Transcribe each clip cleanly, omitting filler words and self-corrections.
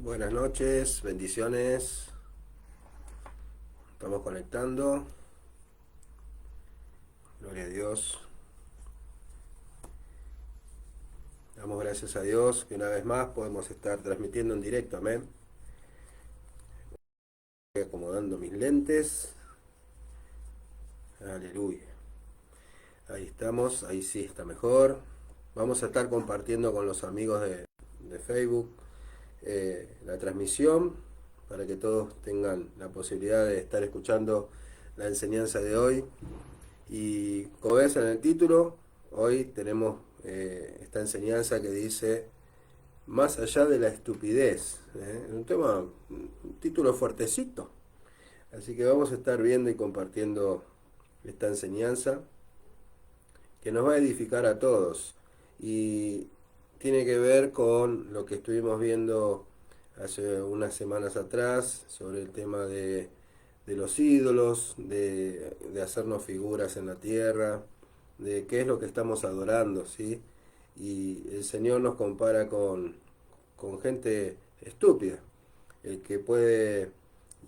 Buenas noches, bendiciones. Estamos conectando. Gloria a Dios. Damos gracias a Dios que una vez más podemos estar transmitiendo en directo. Amén. Estoy acomodando mis lentes. Aleluya. Ahí estamos, ahí sí está mejor. Vamos a estar compartiendo con los amigos de Facebook la transmisión para que todos tengan la posibilidad de estar escuchando la enseñanza de hoy. Y como ves en el título, hoy tenemos esta enseñanza que dice más allá de la estupidez. Un tema, un título fuertecito. Así que vamos a estar viendo y compartiendo esta enseñanza que nos va a edificar a todos. Y tiene que ver con lo que estuvimos viendo hace unas semanas atrás sobre el tema de los ídolos, de hacernos figuras en la tierra, de qué es lo que estamos adorando, ¿sí? Y el Señor nos compara con gente estúpida, el que puede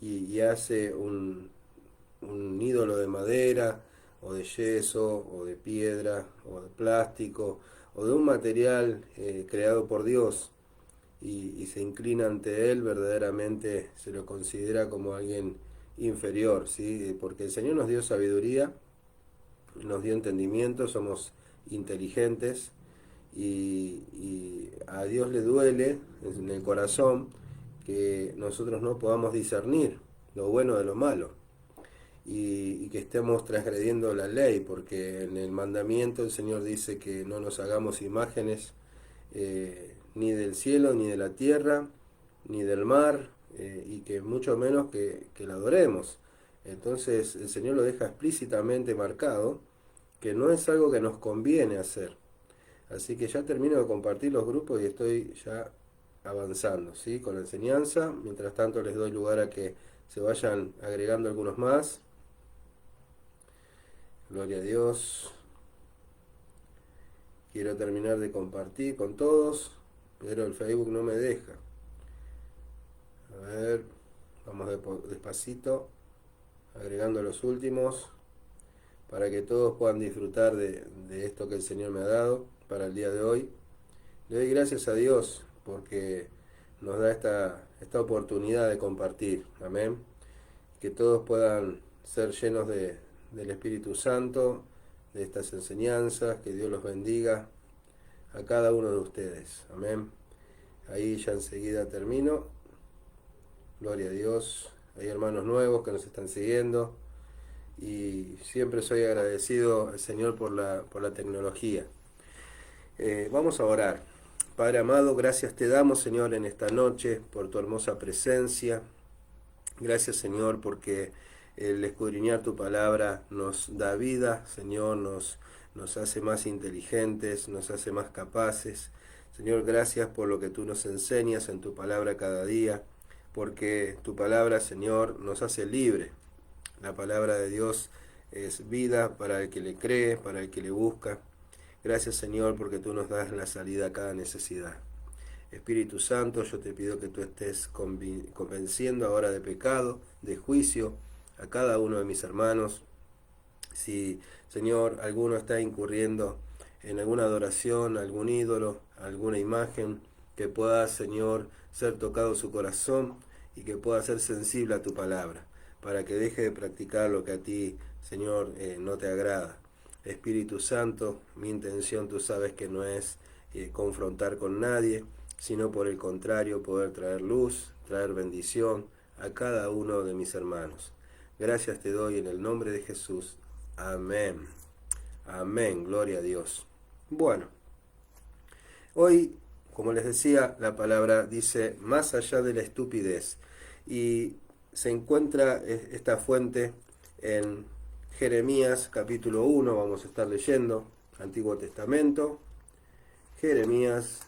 y hace un ídolo de madera, o de yeso, o de piedra, o de plástico, o de un material creado por Dios, y se inclina ante él, verdaderamente se lo considera como alguien inferior, ¿sí? Porque el Señor nos dio sabiduría, nos dio entendimiento, somos inteligentes, y a Dios le duele en el corazón que nosotros no podamos discernir lo bueno de lo malo, y que estemos transgrediendo la ley, porque en el mandamiento el Señor dice que no nos hagamos imágenes ni del cielo, ni de la tierra, ni del mar, y que mucho menos que la adoremos. Entonces el Señor lo deja explícitamente marcado que no es algo que nos conviene hacer. Así que ya termino de compartir los grupos y estoy ya avanzando, ¿sí? Con la enseñanza. Mientras tanto les doy lugar a que se vayan agregando algunos más. Gloria a Dios. Quiero terminar de compartir con todos, pero el Facebook no me deja. A ver, vamos despacito, agregando los últimos, para que todos puedan disfrutar de esto que el Señor me ha dado para el día de hoy. Le doy gracias a Dios porque nos da esta oportunidad de compartir. Amén. Que todos puedan ser llenos del Espíritu Santo, de estas enseñanzas. Que Dios los bendiga a cada uno de ustedes. Amén. Ahí ya enseguida termino. Gloria a Dios. Hay hermanos nuevos que nos están siguiendo. Y siempre soy agradecido al Señor por la tecnología. Vamos a orar. Padre amado, gracias te damos, Señor, en esta noche por tu hermosa presencia. Gracias, Señor, porque el escudriñar tu palabra nos da vida, Señor, nos hace más inteligentes, nos hace más capaces. Señor, gracias por lo que tú nos enseñas en tu palabra cada día, porque tu palabra, Señor, nos hace libre. La palabra de Dios es vida para el que le cree, para el que le busca. Gracias, Señor, porque tú nos das la salida a cada necesidad. Espíritu Santo, yo te pido que tú estés convenciendo ahora de pecado, de juicio, a cada uno de mis hermanos. Si, Señor, alguno está incurriendo en alguna adoración, algún ídolo, alguna imagen, que pueda, Señor, ser tocado su corazón y que pueda ser sensible a tu palabra, para que deje de practicar lo que a ti, Señor, no te agrada. Espíritu Santo, mi intención tú sabes que no es confrontar con nadie, sino por el contrario poder traer luz, traer bendición a cada uno de mis hermanos. Gracias te doy en el nombre de Jesús. Amén. Amén. Gloria a Dios. Bueno, hoy, como les decía, la palabra dice más allá de la estupidez. Y se encuentra esta fuente en Jeremías capítulo 1, vamos a estar leyendo, Antiguo Testamento. Jeremías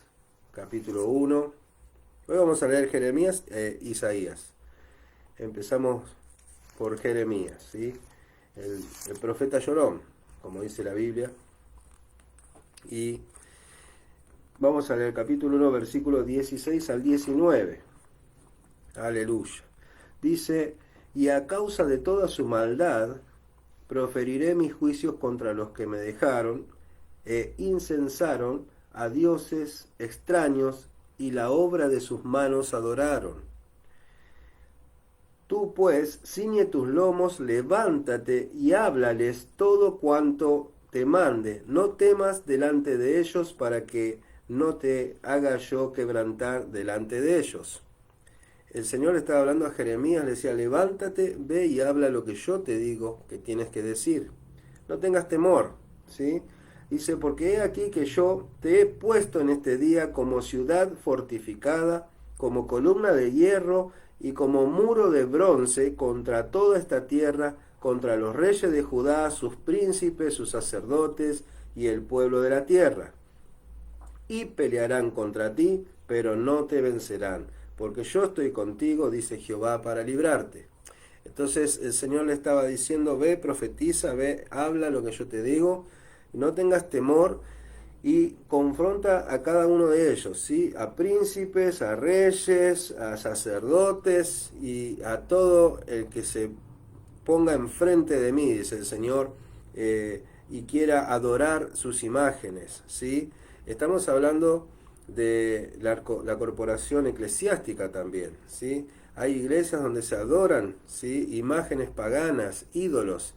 capítulo 1. Hoy vamos a leer Jeremías e Isaías. Empezamos por Jeremías, ¿sí? El profeta llorón, como dice la Biblia. Y vamos a leer capítulo 1, versículos 16 al 19. Aleluya. Dice, y a causa de toda su maldad, proferiré mis juicios contra los que me dejaron e incensaron a dioses extraños y la obra de sus manos adoraron. Tú pues, ciñe tus lomos, levántate y háblales todo cuanto te mande. No temas delante de ellos para que no te haga yo quebrantar delante de ellos. El Señor estaba hablando a Jeremías, le decía, levántate, ve y habla lo que yo te digo que tienes que decir. No tengas temor, ¿sí? Dice, porque he aquí que yo te he puesto en este día como ciudad fortificada, como columna de hierro y como muro de bronce contra toda esta tierra, contra los reyes de Judá, sus príncipes, sus sacerdotes y el pueblo de la tierra. Y pelearán contra ti, pero no te vencerán, porque yo estoy contigo, dice Jehová, para librarte. Entonces el Señor le estaba diciendo, ve, profetiza, ve, habla lo que yo te digo, no tengas temor, y confronta a cada uno de ellos, ¿sí? A príncipes, a reyes, a sacerdotes y a todo el que se ponga enfrente de mí, dice el Señor, y quiera adorar sus imágenes, ¿sí? Estamos hablando de la corporación eclesiástica también, ¿sí? Hay iglesias donde se adoran, ¿sí? Imágenes paganas, ídolos,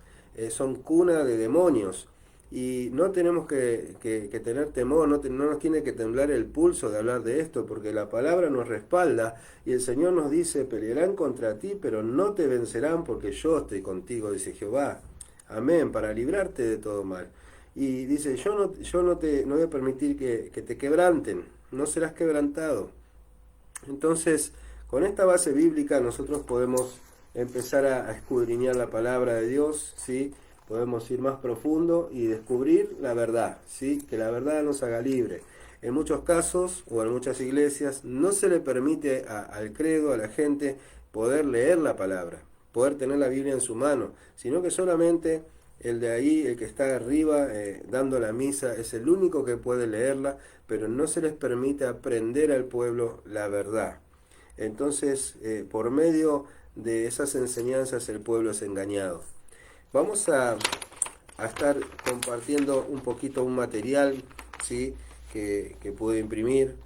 son cuna de demonios. Y no tenemos que tener temor, no nos tiene que temblar el pulso de hablar de esto, porque la palabra nos respalda y el Señor nos dice, pelearán contra ti, pero no te vencerán porque yo estoy contigo, dice Jehová. Amén, para librarte de todo mal. Y dice, yo no voy a permitir que te quebranten, no serás quebrantado. Entonces, con esta base bíblica nosotros podemos empezar a escudriñar la palabra de Dios, ¿sí? Podemos ir más profundo y descubrir la verdad, ¿sí? Que la verdad nos haga libre. En muchos casos o en muchas iglesias no se le permite al credo, a la gente, poder leer la palabra, poder tener la Biblia en su mano, sino que solamente el de ahí, el que está arriba dando la misa, es el único que puede leerla, pero no se les permite aprender al pueblo la verdad. Entonces, por medio de esas enseñanzas el pueblo es engañado. Vamos a estar compartiendo un poquito un material, ¿sí? que pude imprimir.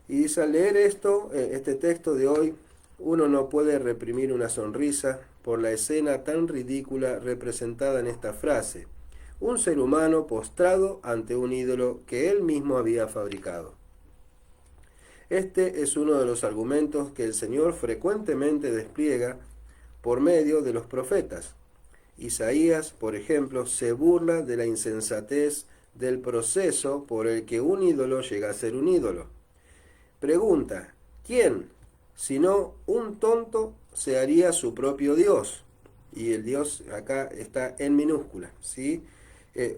Y dice, al leer este texto de hoy, uno no puede reprimir una sonrisa por la escena tan ridícula representada en esta frase. Un ser humano postrado ante un ídolo que él mismo había fabricado. Este es uno de los argumentos que el Señor frecuentemente despliega por medio de los profetas. Isaías, por ejemplo, se burla de la insensatez del proceso por el que un ídolo llega a ser un ídolo. Pregunta, ¿quién, sino un tonto, se haría su propio Dios? Y el Dios acá está en minúscula, ¿sí?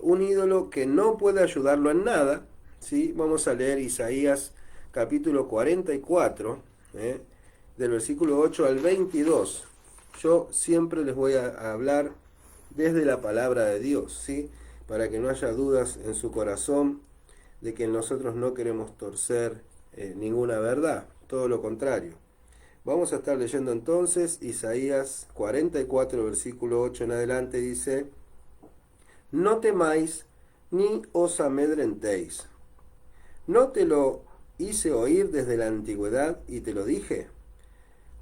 Un ídolo que no puede ayudarlo en nada, ¿sí? Vamos a leer Isaías capítulo 44, del versículo 8 al 22. Yo siempre les voy a hablar desde la palabra de Dios, ¿sí? Para que no haya dudas en su corazón de que nosotros no queremos torcer ninguna verdad, todo lo contrario. Vamos a estar leyendo entonces Isaías 44, versículo 8 en adelante, dice, no temáis ni os amedrentéis. ¿No te lo hice oír desde la antigüedad y te lo dije?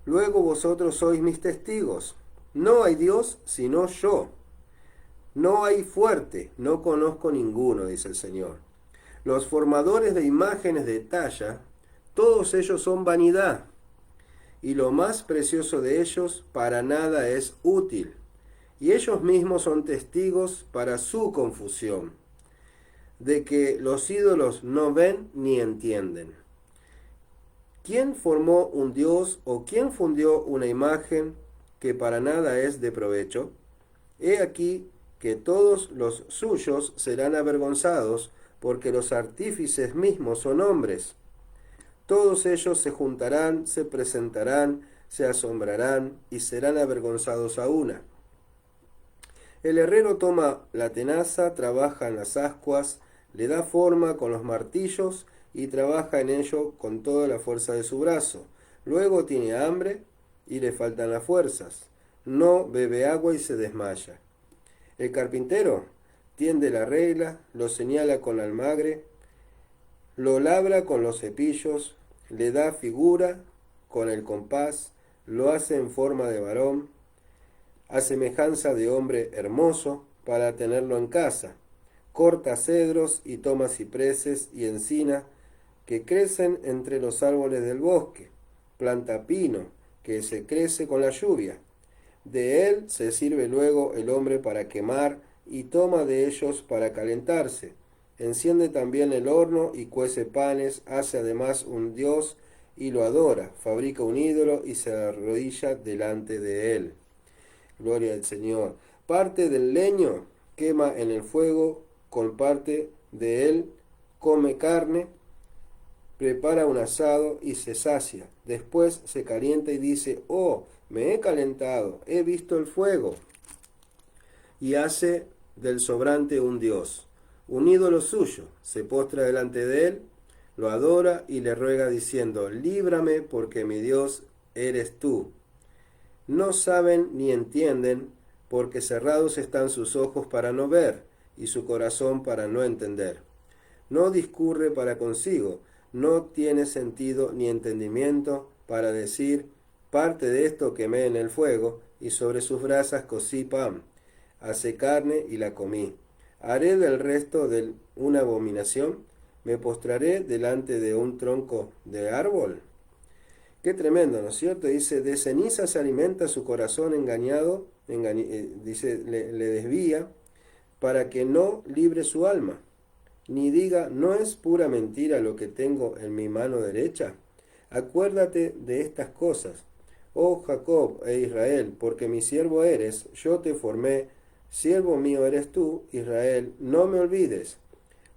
Luego vosotros sois mis testigos. No hay Dios sino yo. No hay fuerte, no conozco ninguno, dice el Señor. Los formadores de imágenes de talla, todos ellos son vanidad, y lo más precioso de ellos para nada es útil, y ellos mismos son testigos para su confusión, de que los ídolos no ven ni entienden. ¿Quién formó un Dios o quién fundió una imagen que para nada es de provecho? He aquí que todos los suyos serán avergonzados, porque los artífices mismos son hombres. Todos ellos se juntarán, se presentarán, se asombrarán y serán avergonzados a una. El herrero toma la tenaza, trabaja en las ascuas, le da forma con los martillos y trabaja en ello con toda la fuerza de su brazo. Luego tiene hambre y le faltan las fuerzas. No bebe agua y se desmaya. El carpintero tiende la regla, lo señala con almagre, lo labra con los cepillos, le da figura con el compás, lo hace en forma de varón, a semejanza de hombre hermoso, para tenerlo en casa. Corta cedros y toma cipreses y encina que crecen entre los árboles del bosque. Planta pino que se crece con la lluvia. De él se sirve luego el hombre para quemar y toma de ellos para calentarse. Enciende también el horno y cuece panes, hace además un dios y lo adora, fabrica un ídolo y se arrodilla delante de él. Gloria al Señor. Parte del leño quema en el fuego, con parte de él come carne, prepara un asado y se sacia. Después se calienta y dice, oh, me he calentado, he visto el fuego. Y hace del sobrante un dios, un ídolo suyo. Se postra delante de él, lo adora y le ruega diciendo, líbrame porque mi Dios eres tú. No saben ni entienden, porque cerrados están sus ojos para no ver y su corazón para no entender. No discurre para consigo, no tiene sentido ni entendimiento para decir, parte de esto quemé en el fuego, y sobre sus brasas cocí pan. Hace carne y la comí. Haré del resto de una abominación, me postraré delante de un tronco de árbol. Qué tremendo, ¿no es cierto? Dice, de ceniza se alimenta su corazón engañado, dice, le desvía, para que no libre su alma, ni diga, ¿no es pura mentira lo que tengo en mi mano derecha? Acuérdate de estas cosas, oh Jacob e Israel, porque mi siervo eres, yo te formé, siervo mío eres tú, Israel, no me olvides.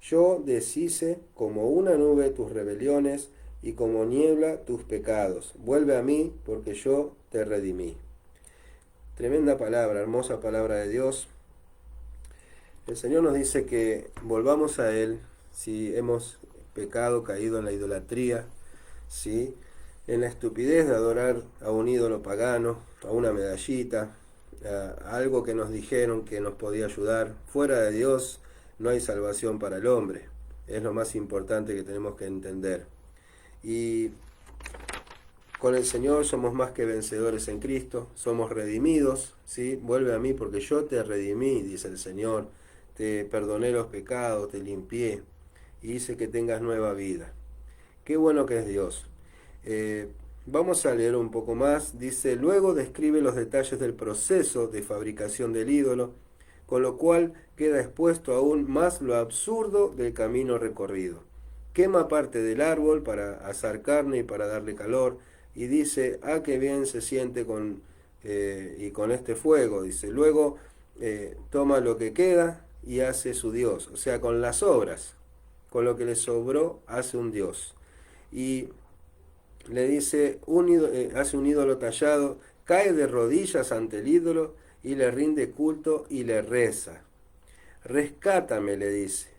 Yo deshice como una nube tus rebeliones y como niebla tus pecados. Vuelve a mí, porque yo te redimí. Tremenda palabra, hermosa palabra de Dios. El Señor nos dice que volvamos a Él si hemos pecado, caído en la idolatría, ¿sí? En la estupidez de adorar a un ídolo pagano, a una medallita, a algo que nos dijeron que nos podía ayudar. Fuera de Dios no hay salvación para el hombre. Es lo más importante que tenemos que entender. Y con el Señor somos más que vencedores en Cristo, somos redimidos, ¿sí? Vuelve a mí porque yo te redimí, dice el Señor, te perdoné los pecados, te limpié y hice que tengas nueva vida. Qué bueno que es Dios. Vamos a leer un poco más. Dice, luego describe los detalles del proceso de fabricación del ídolo, con lo cual queda expuesto aún más lo absurdo del camino recorrido. Quema parte del árbol para asar carne y para darle calor, y dice, ah, qué bien se siente con este fuego. Dice, luego toma lo que queda y hace su Dios, o sea, con las obras, con lo que le sobró, hace un Dios. Y le dice, hace un ídolo tallado, cae de rodillas ante el ídolo y le rinde culto y le reza. Rescátame, le dice,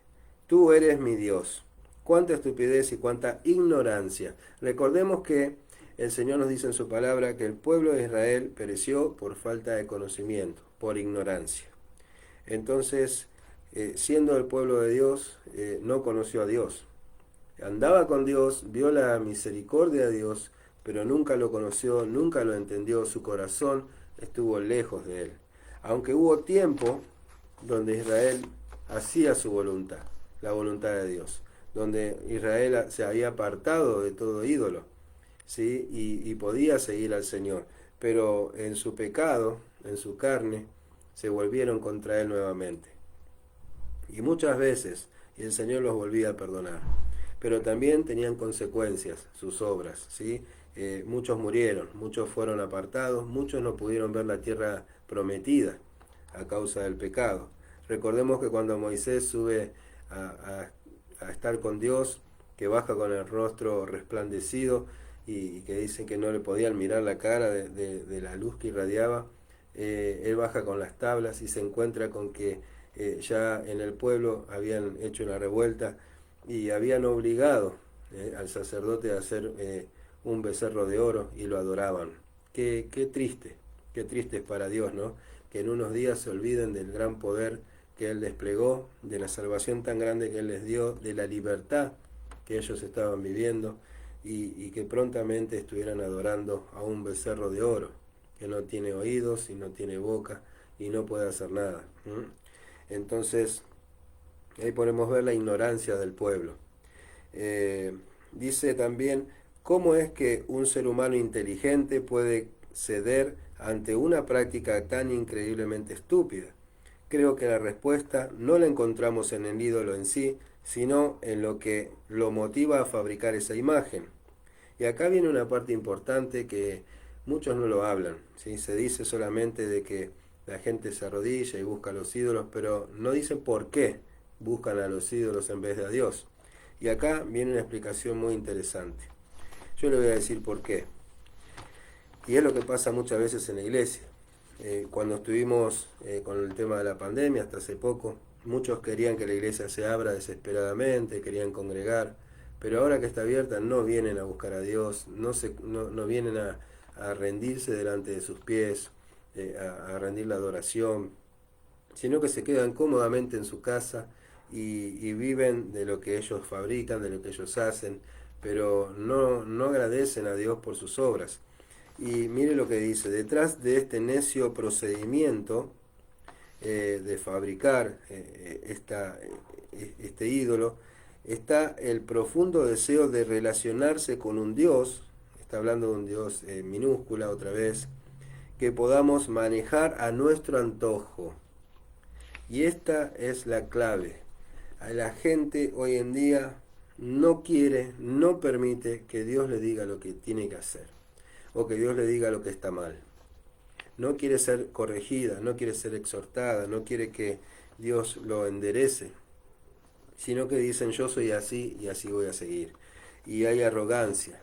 tú eres mi Dios. Cuánta estupidez y cuánta ignorancia. Recordemos que el Señor nos dice en su palabra que el pueblo de Israel pereció por falta de conocimiento, por ignorancia. Entonces, siendo el pueblo de Dios, no conoció a Dios. Andaba con Dios, vio la misericordia de Dios, pero nunca lo conoció, nunca lo entendió, su corazón estuvo lejos de él. Aunque hubo tiempo donde Israel hacía su voluntad, la voluntad de Dios, donde Israel se había apartado de todo ídolo, ¿sí? y podía seguir al Señor, pero en su pecado, en su carne, se volvieron contra él nuevamente. Y muchas veces, y el Señor los volvía a perdonar. Pero también tenían consecuencias sus obras, ¿sí? Muchos murieron, muchos fueron apartados, muchos no pudieron ver la tierra prometida a causa del pecado. Recordemos que cuando Moisés sube a estar con Dios, que baja con el rostro resplandecido y que dicen que no le podían mirar la cara de la luz que irradiaba, él baja con las tablas y se encuentra con que ya en el pueblo habían hecho una revuelta y habían obligado al sacerdote a hacer un becerro de oro y lo adoraban. Qué triste es para Dios, ¿no? Que en unos días se olviden del gran poder que Él desplegó, de la salvación tan grande que Él les dio, de la libertad que ellos estaban viviendo y que prontamente estuvieran adorando a un becerro de oro, que no tiene oídos y no tiene boca y no puede hacer nada. Entonces, ahí podemos ver la ignorancia del pueblo. Dice también, ¿cómo es que un ser humano inteligente puede ceder ante una práctica tan increíblemente estúpida? Creo que la respuesta no la encontramos en el ídolo en sí, sino en lo que lo motiva a fabricar esa imagen. Y acá viene una parte importante que muchos no lo hablan, ¿sí? Se dice solamente de que la gente se arrodilla y busca a los ídolos, pero no dicen por qué buscan a los ídolos en vez de a Dios. Y acá viene una explicación muy interesante. Yo le voy a decir por qué. Y es lo que pasa muchas veces en la iglesia. Cuando estuvimos con el tema de la pandemia, hasta hace poco, muchos querían que la iglesia se abra desesperadamente, querían congregar, pero ahora que está abierta no vienen a buscar a Dios, no vienen a rendirse delante de sus pies, a rendir la adoración, sino que se quedan cómodamente en su casa y viven de lo que ellos fabrican, de lo que ellos hacen, pero no agradecen a Dios por sus obras. Y mire lo que dice, detrás de este necio procedimiento de fabricar este ídolo, está el profundo deseo de relacionarse con un Dios, está hablando de un Dios minúscula otra vez, que podamos manejar a nuestro antojo. Y esta es la clave. A la gente hoy en día no quiere, no permite que Dios le diga lo que tiene que hacer, o que Dios le diga lo que está mal. No quiere ser corregida, no quiere ser exhortada, no quiere que Dios lo enderece, sino que dicen yo soy así y así voy a seguir. Y hay arrogancia,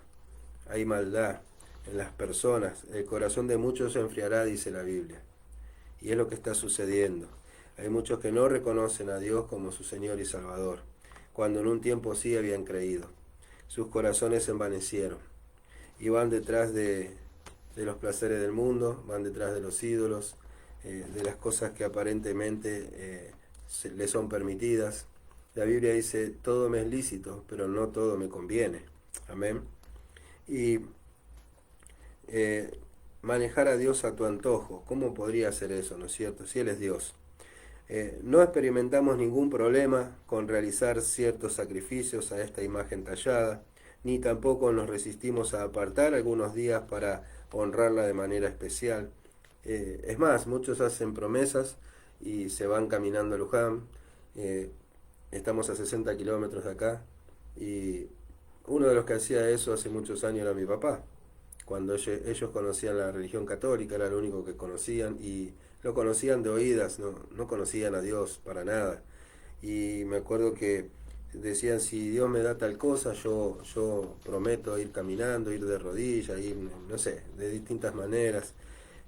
hay maldad en las personas. El corazón de muchos se enfriará, dice la Biblia. Y es lo que está sucediendo. Hay muchos que no reconocen a Dios como su Señor y Salvador, cuando en un tiempo sí habían creído. Sus corazones se envanecieron y van detrás de los placeres del mundo, van detrás de los ídolos, de las cosas que aparentemente les son permitidas. La Biblia dice, todo me es lícito, pero no todo me conviene. Amén. Y manejar a Dios a tu antojo, ¿cómo podría hacer eso, no es cierto? Si Él es Dios. No experimentamos ningún problema con realizar ciertos sacrificios a esta imagen tallada, ni tampoco nos resistimos a apartar algunos días para honrarla de manera especial. Es más, muchos hacen promesas y se van caminando a Luján. Estamos a 60 kilómetros de acá y uno de los que hacía eso hace muchos años era mi papá. Cuando ellos conocían la religión católica, era lo único que conocían y lo conocían de oídas, no conocían a Dios para nada. Y me acuerdo que decían, si Dios me da tal cosa, yo prometo ir caminando, ir de rodillas, ir, no sé, de distintas maneras.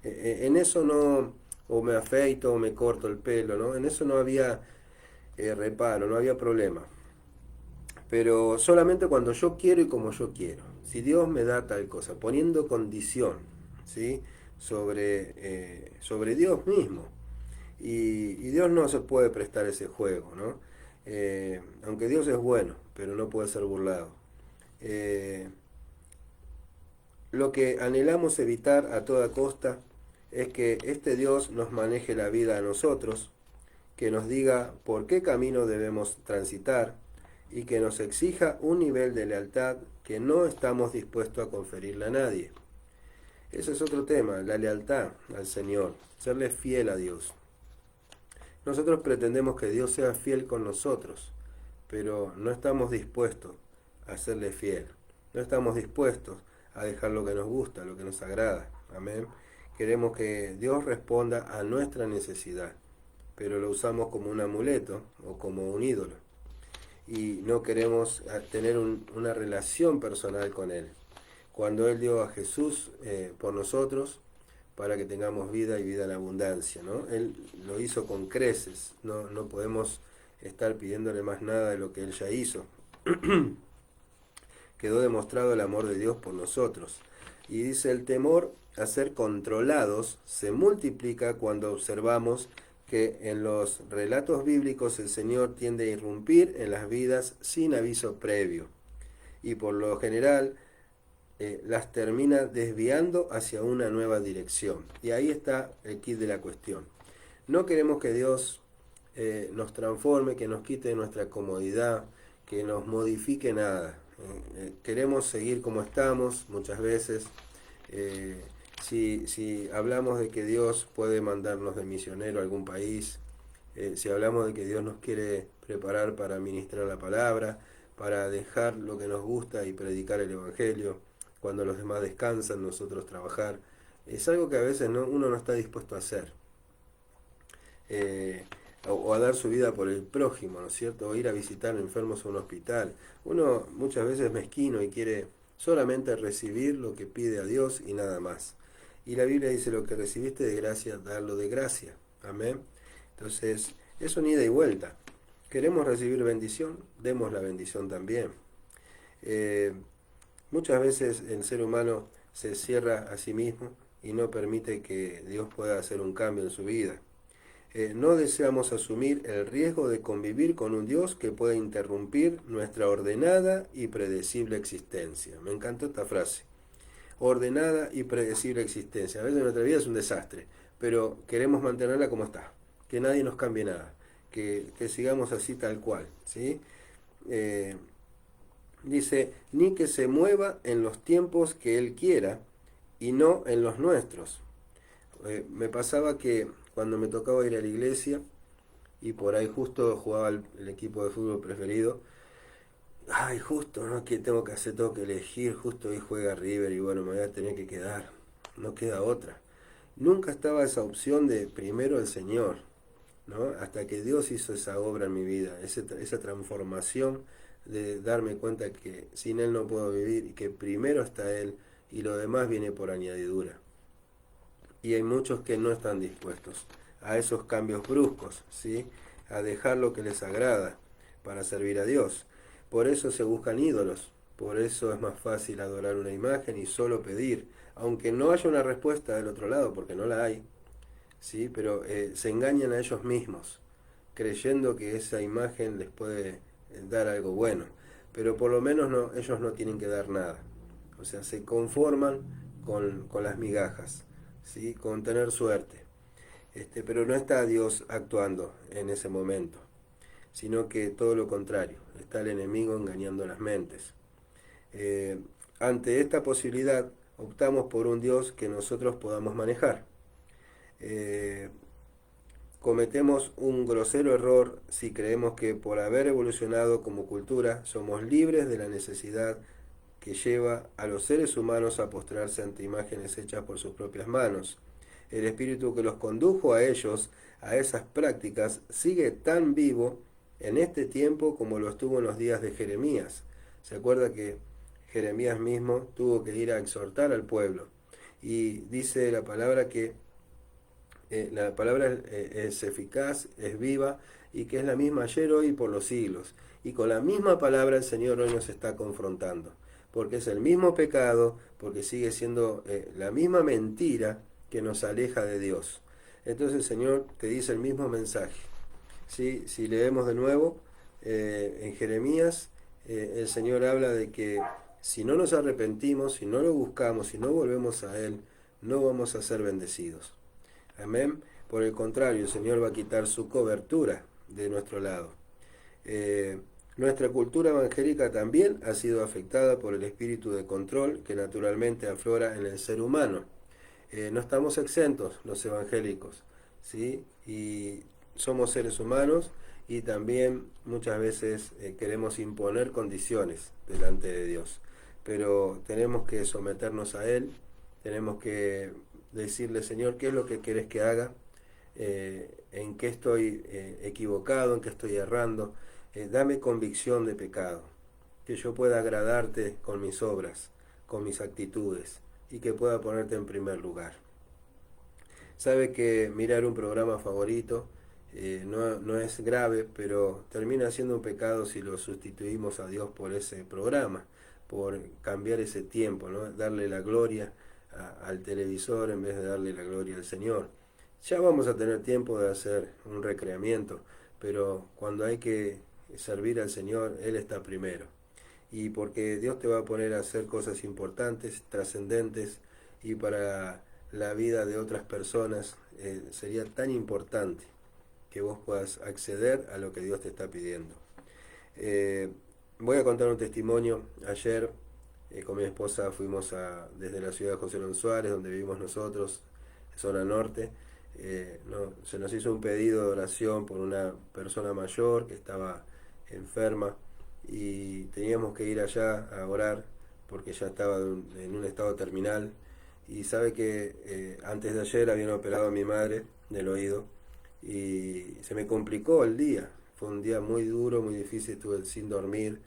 En eso no, o me afeito o me corto el pelo, ¿no? En eso no había reparo, no había problema. Pero solamente cuando yo quiero y como yo quiero. Si Dios me da tal cosa, poniendo condición, ¿sí? sobre Dios mismo. Y Dios no se puede prestar ese juego, ¿no? Aunque Dios es bueno, pero no puede ser burlado. Lo que anhelamos evitar a toda costa es que este Dios nos maneje la vida a nosotros, que nos diga por qué camino debemos transitar y que nos exija un nivel de lealtad que no estamos dispuestos a conferirle a nadie. Ese es otro tema, la lealtad al Señor, serle fiel a Dios. Nosotros pretendemos que Dios sea fiel con nosotros, pero no estamos dispuestos a serle fiel. No estamos dispuestos a dejar lo que nos gusta, lo que nos agrada. Amén. Queremos que Dios responda a nuestra necesidad, pero lo usamos como un amuleto o como un ídolo. Y no queremos tener una relación personal con Él. Cuando Él dio a Jesús por nosotros, para que tengamos vida y vida en abundancia, ¿no? Él lo hizo con creces, no podemos estar pidiéndole más nada de lo que Él ya hizo. quedó demostrado el amor de Dios por nosotros. Y dice, el temor a ser controlados se multiplica cuando observamos que en los relatos bíblicos el Señor tiende a irrumpir en las vidas sin aviso previo. Y por lo general las termina desviando hacia una nueva dirección. Y ahí está el kit de la cuestión. No queremos que Dios nos transforme, que nos quite nuestra comodidad, que nos modifique nada. Queremos seguir como estamos muchas veces. Si hablamos de que Dios puede mandarnos de misionero a algún país, si hablamos de que Dios nos quiere preparar para ministrar la palabra, para dejar lo que nos gusta y predicar el Evangelio, cuando los demás descansan, nosotros trabajar, es algo que a veces uno no está dispuesto a hacer. O a dar su vida por el prójimo, ¿no es cierto? O ir a visitar enfermos a un hospital. Uno muchas veces es mezquino y quiere solamente recibir lo que pide a Dios y nada más. Y la Biblia dice, lo que recibiste de gracia, darlo de gracia. Amén. Entonces, es un ida y vuelta. ¿Queremos recibir bendición? Demos la bendición también. Muchas veces el ser humano se cierra a sí mismo y no permite que Dios pueda hacer un cambio en su vida. No deseamos asumir el riesgo de convivir con un Dios que pueda interrumpir nuestra ordenada y predecible existencia. Me encantó esta frase. Ordenada y predecible existencia. A veces nuestra vida es un desastre, pero queremos mantenerla como está. Que nadie nos cambie nada. Que sigamos así tal cual. ¿Sí? Dice, ni que se mueva en los tiempos que Él quiera y no en los nuestros. Me pasaba que cuando me tocaba ir a la iglesia y por ahí justo jugaba el equipo de fútbol preferido, ay, justo, ¿no? Que tengo que hacer, tengo que elegir, justo hoy juega River y bueno, me voy a tener que quedar, no queda otra. Nunca estaba esa opción de primero el Señor, ¿no? Hasta que Dios hizo esa obra en mi vida, esa transformación de darme cuenta que sin Él no puedo vivir y que primero está Él y lo demás viene por añadidura. Y hay muchos que no están dispuestos a esos cambios bruscos, ¿sí? A dejar lo que les agrada para servir a Dios. Por eso se buscan ídolos, por eso es más fácil adorar una imagen y solo pedir, aunque no haya una respuesta del otro lado, porque no la hay, ¿sí? Pero se engañan a ellos mismos, creyendo que esa imagen les puede dar algo bueno, pero por lo menos ellos no tienen que dar nada, o sea, se conforman con las migajas, ¿sí? Con tener suerte, pero no está Dios actuando en ese momento, sino que todo lo contrario, está el enemigo engañando las mentes. Ante esta posibilidad optamos por un Dios que nosotros podamos manejar. Cometemos un grosero error si creemos que por haber evolucionado como cultura somos libres de la necesidad que lleva a los seres humanos a postrarse ante imágenes hechas por sus propias manos. El espíritu que los condujo a ellos, a esas prácticas, sigue tan vivo en este tiempo como lo estuvo en los días de Jeremías. Se acuerda que Jeremías mismo tuvo que ir a exhortar al pueblo. Y dice la palabra que la palabra es eficaz, es viva y que es la misma ayer, hoy y por los siglos. Y con la misma palabra el Señor hoy nos está confrontando. Porque es el mismo pecado, porque sigue siendo la misma mentira que nos aleja de Dios. Entonces el Señor te dice el mismo mensaje. ¿Sí? Si leemos de nuevo en Jeremías, el Señor habla de que si no nos arrepentimos, si no lo buscamos, si no volvemos a Él, no vamos a ser bendecidos. Amén. Por el contrario, el Señor va a quitar su cobertura de nuestro lado. Nuestra cultura evangélica también ha sido afectada por el espíritu de control que naturalmente aflora en el ser humano. No estamos exentos los evangélicos, ¿sí? Y somos seres humanos y también muchas veces queremos imponer condiciones delante de Dios. Pero tenemos que someternos a Él, tenemos que decirle, Señor, ¿qué es lo que querés que haga? ¿En qué estoy equivocado? ¿En qué estoy errando? Dame convicción de pecado, que yo pueda agradarte con mis obras, con mis actitudes, y que pueda ponerte en primer lugar. Sabe que mirar un programa favorito no es grave, pero termina siendo un pecado si lo sustituimos a Dios por ese programa, por cambiar ese tiempo, ¿no? Darle la gloria al televisor en vez de darle la gloria al Señor. Ya vamos a tener tiempo de hacer un recreamiento, pero cuando hay que servir al Señor, Él está primero. Y porque Dios te va a poner a hacer cosas importantes, trascendentes, y para la vida de otras personas sería tan importante que vos puedas acceder a lo que Dios te está pidiendo. Eh, Voy a contar un testimonio. Ayer con mi esposa fuimos desde la ciudad de José León Suárez, donde vivimos nosotros, zona norte. Se nos hizo un pedido de oración por una persona mayor que estaba enferma y teníamos que ir allá a orar porque ya estaba en un estado terminal. Y sabe que antes de ayer habían operado a mi madre del oído y se me complicó el día. Fue un día muy duro, muy difícil, estuve sin dormir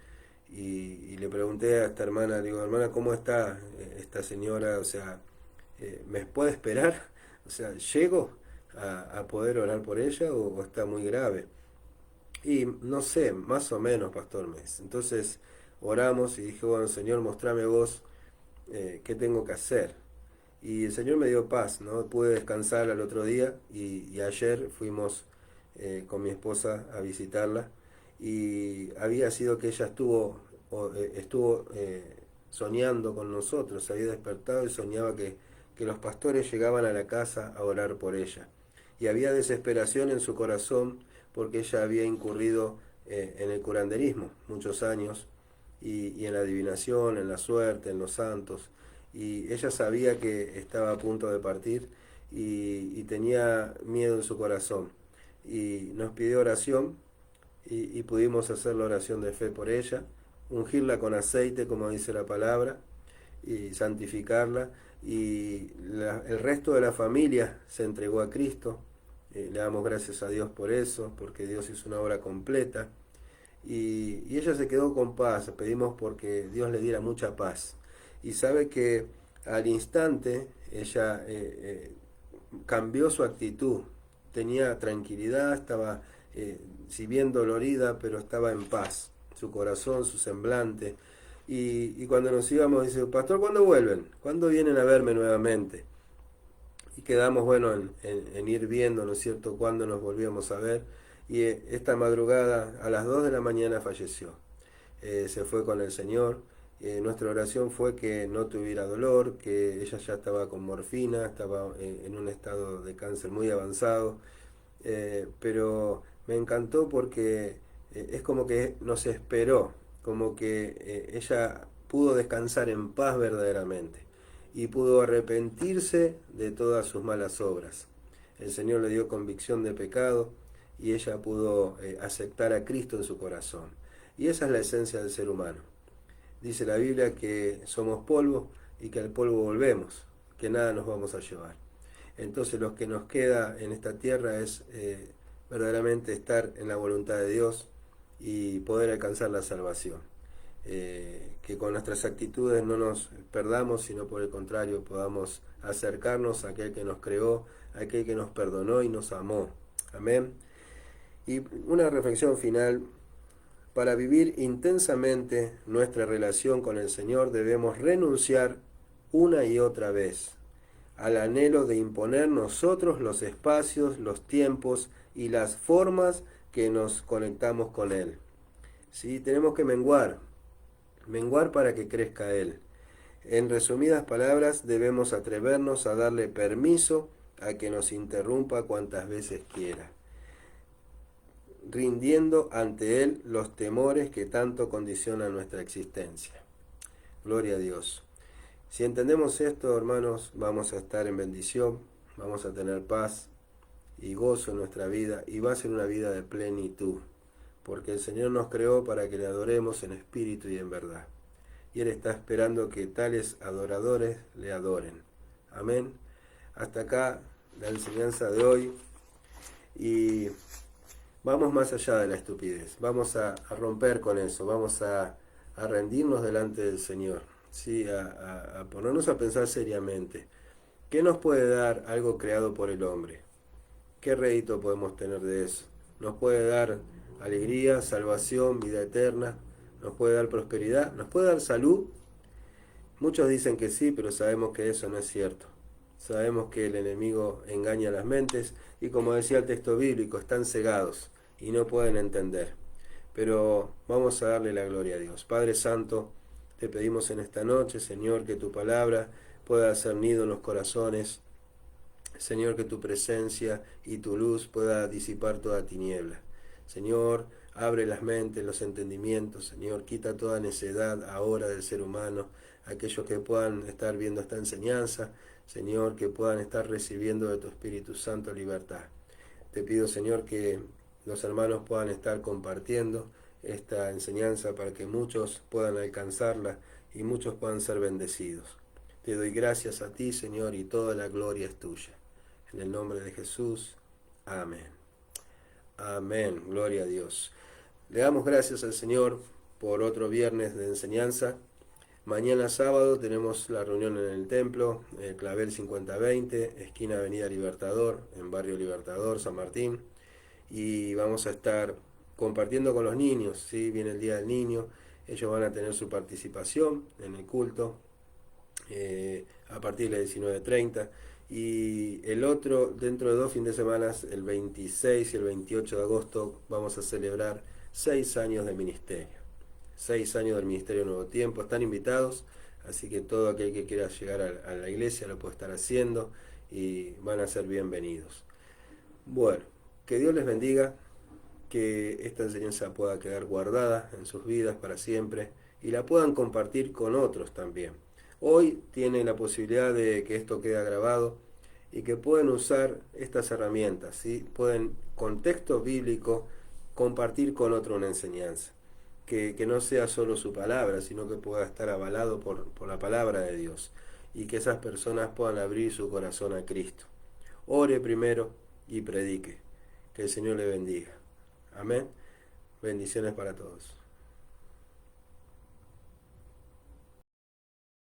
y le pregunté a esta hermana, digo, hermana, ¿cómo está esta señora? O sea, ¿me puede esperar? O sea, ¿llego a poder orar por ella o está muy grave? Y no sé, más o menos, pastor Mes. Entonces oramos y dije, bueno, Señor, mostrame vos qué tengo que hacer. Y el Señor me dio paz, ¿no? Pude descansar al otro día y ayer fuimos con mi esposa a visitarla y había sido que ella estuvo soñando con nosotros, se había despertado y soñaba que los pastores llegaban a la casa a orar por ella. Y había desesperación en su corazón porque ella había incurrido en el curanderismo muchos años y en la adivinación, en la suerte, en los santos. Y ella sabía que estaba a punto de partir y tenía miedo en su corazón. Y nos pidió oración y pudimos hacer la oración de fe por ella, ungirla con aceite, como dice la palabra, y santificarla. Y el resto de la familia se entregó a Cristo. Le damos gracias a Dios por eso, porque Dios hizo una obra completa. Y ella se quedó con paz, pedimos porque Dios le diera mucha paz. Y sabe que al instante ella cambió su actitud, tenía tranquilidad, estaba si bien dolorida, pero estaba en paz, su corazón, su semblante. Y cuando nos íbamos, dice, pastor, ¿cuándo vuelven? ¿Cuándo vienen a verme nuevamente? Y quedamos, bueno, en ir viendo, ¿no es cierto?, cuándo nos volvíamos a ver. Y esta madrugada, a las 2 de la mañana, falleció. Se fue con el Señor. Nuestra oración fue que no tuviera dolor, que ella ya estaba con morfina, estaba en un estado de cáncer muy avanzado, pero me encantó porque es como que nos esperó, como que ella pudo descansar en paz verdaderamente y pudo arrepentirse de todas sus malas obras. El Señor le dio convicción de pecado y ella pudo aceptar a Cristo en su corazón. Y esa es la esencia del ser humano. Dice la Biblia que somos polvo y que al polvo volvemos, que nada nos vamos a llevar. Entonces lo que nos queda en esta tierra es verdaderamente estar en la voluntad de Dios y poder alcanzar la salvación. Que con nuestras actitudes no nos perdamos, sino por el contrario podamos acercarnos a aquel que nos creó, a aquel que nos perdonó y nos amó. Amén. Y una reflexión final. Para vivir intensamente nuestra relación con el Señor debemos renunciar una y otra vez al anhelo de imponer nosotros los espacios, los tiempos y las formas que nos conectamos con Él. ¿Sí? Tenemos que menguar para que crezca Él. En resumidas palabras, debemos atrevernos a darle permiso a que nos interrumpa cuantas veces quiera, rindiendo ante Él los temores que tanto condicionan nuestra existencia. Gloria a Dios. Si entendemos esto, hermanos, vamos a estar en bendición, vamos a tener paz y gozo en nuestra vida y va a ser una vida de plenitud, porque el Señor nos creó para que le adoremos en espíritu y en verdad. Y Él está esperando que tales adoradores le adoren. Amén. Hasta acá la enseñanza de hoy y vamos más allá de la estupidez, vamos a romper con eso, vamos a rendirnos delante del Señor, ¿sí? A ponernos a pensar seriamente. ¿Qué nos puede dar algo creado por el hombre? ¿Qué rédito podemos tener de eso? Nos puede dar alegría, salvación, vida eterna, nos puede dar prosperidad, nos puede dar salud. Muchos dicen que sí, pero sabemos que eso no es cierto. Sabemos que el enemigo engaña las mentes y, como decía el texto bíblico, están cegados y no pueden entender. Pero vamos a darle la gloria a Dios. Padre Santo, te pedimos en esta noche, Señor, que tu palabra pueda hacer nido en los corazones. Señor, que tu presencia y tu luz pueda disipar toda tiniebla. Señor, abre las mentes, los entendimientos. Señor, quita toda necedad ahora del ser humano. Aquellos que puedan estar viendo esta enseñanza, Señor, que puedan estar recibiendo de tu Espíritu Santo libertad. Te pido, Señor, que los hermanos puedan estar compartiendo esta enseñanza para que muchos puedan alcanzarla y muchos puedan ser bendecidos. Te doy gracias a ti, Señor, y toda la gloria es tuya. En el nombre de Jesús, amén. Amén, gloria a Dios. Le damos gracias al Señor por otro viernes de enseñanza. Mañana sábado tenemos la reunión en el templo, Clavel 5020, esquina Avenida Libertador, en Barrio Libertador, San Martín. Y vamos a estar compartiendo con los niños, ¿sí? Viene el Día del Niño, ellos van a tener su participación en el culto a partir de las 19:30. Y el otro, dentro de 2 fines de semana, el 26 y el 28 de agosto, vamos a celebrar 6 años de ministerio. 6 años del Ministerio Nuevo Tiempo. Están invitados, así que todo aquel que quiera llegar a la iglesia lo puede estar haciendo y van a ser bienvenidos. Bueno, que Dios les bendiga, que esta enseñanza pueda quedar guardada en sus vidas para siempre y la puedan compartir con otros también. Hoy tienen la posibilidad de que esto quede grabado y que pueden usar estas herramientas, ¿sí? Pueden, con texto bíblico, compartir con otro una enseñanza. Que no sea solo su palabra, sino que pueda estar avalado por la palabra de Dios y que esas personas puedan abrir su corazón a Cristo. Ore primero y predique. Que el Señor le bendiga. Amén. Bendiciones para todos.